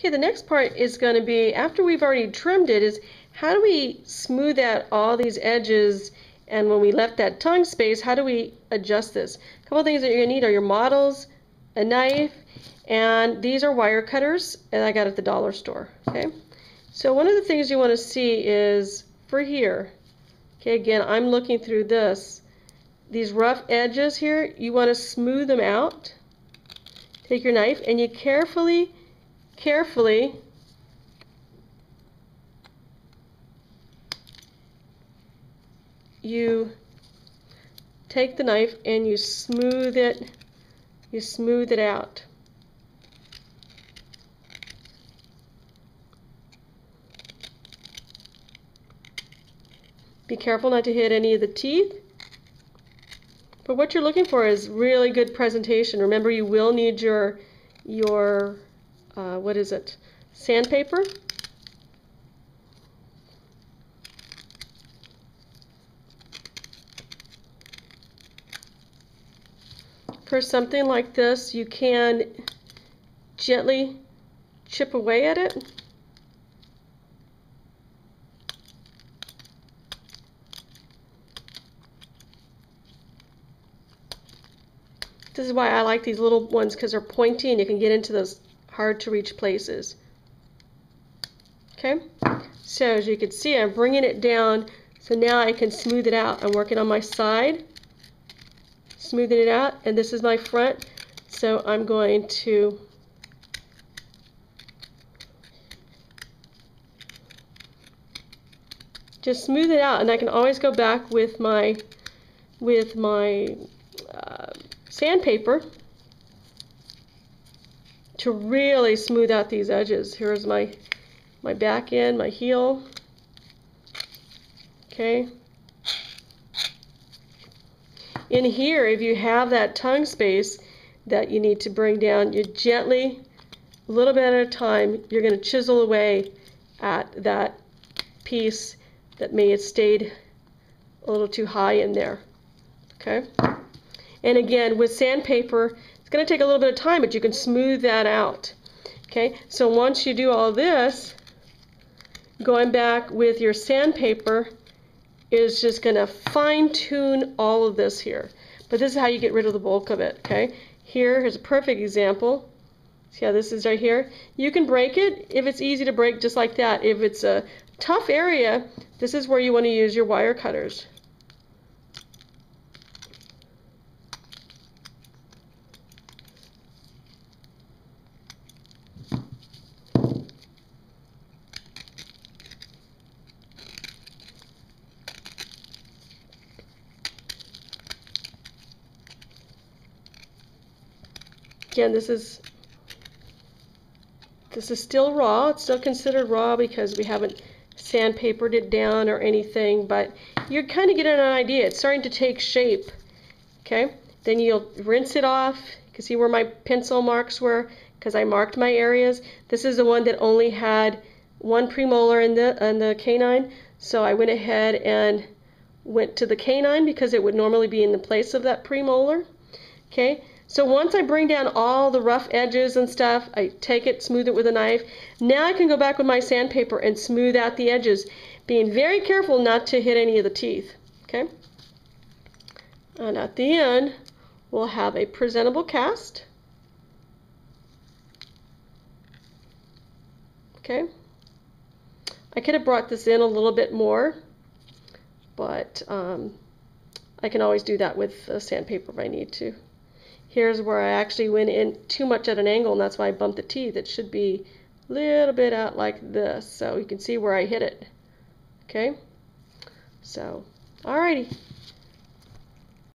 Okay, the next part is going to be, after we've already trimmed it, is how do we smooth out all these edges, and when we left that tongue space, how do we adjust this? A couple of things that you're going to need are your models, a knife, and these are wire cutters, and I got at the dollar store. Okay, so one of the things you want to see is for here. Okay, again, I'm looking through this. These rough edges here, you want to smooth them out. Take your knife and you carefully you take the knife and you smooth it out. Be careful not to hit any of the teeth. But what you're looking for is really good presentation. Remember, you will need your what is it? Sandpaper. For something like this, you can gently chip away at it. This is why I like these little ones, because they're pointy and you can get into those hard to reach places. Okay, so as you can see, I'm bringing it down, so now I can smooth it out. I'm working on my side, smoothing it out, and this is my front, so I'm going to just smooth it out, and I can always go back with my sandpaper to really smooth out these edges. Here's my back end, my heel. Okay. In here, if you have that tongue space that you need to bring down, you gently, a little bit at a time, you're going to chisel away at that piece that may have stayed a little too high in there. Okay. And again, with sandpaper, it's going to take a little bit of time, but you can smooth that out. Okay, so once you do all this, going back with your sandpaper is just going to fine-tune all of this here. But this is how you get rid of the bulk of it. Okay, here's a perfect example. See how this is right here? You can break it if it's easy to break, just like that. If it's a tough area, this is where you want to use your wire cutters. Again, this is still raw. It's still considered raw because we haven't sandpapered it down or anything, but you're kind of getting an idea. It's starting to take shape. Okay, then you'll rinse it off. You can see where my pencil marks were because I marked my areas. This is the one that only had one premolar in the canine, so I went ahead and went to the canine because it would normally be in the place of that premolar. Okay. So once I bring down all the rough edges and stuff, I take it, smooth it with a knife. Now I can go back with my sandpaper and smooth out the edges, being very careful not to hit any of the teeth. Okay? And at the end, we'll have a presentable cast. Okay? I could have brought this in a little bit more, but I can always do that with sandpaper if I need to. Here's where I actually went in too much at an angle, and that's why I bumped the teeth. It should be a little bit out like this, so you can see where I hit it. Okay? So, alrighty.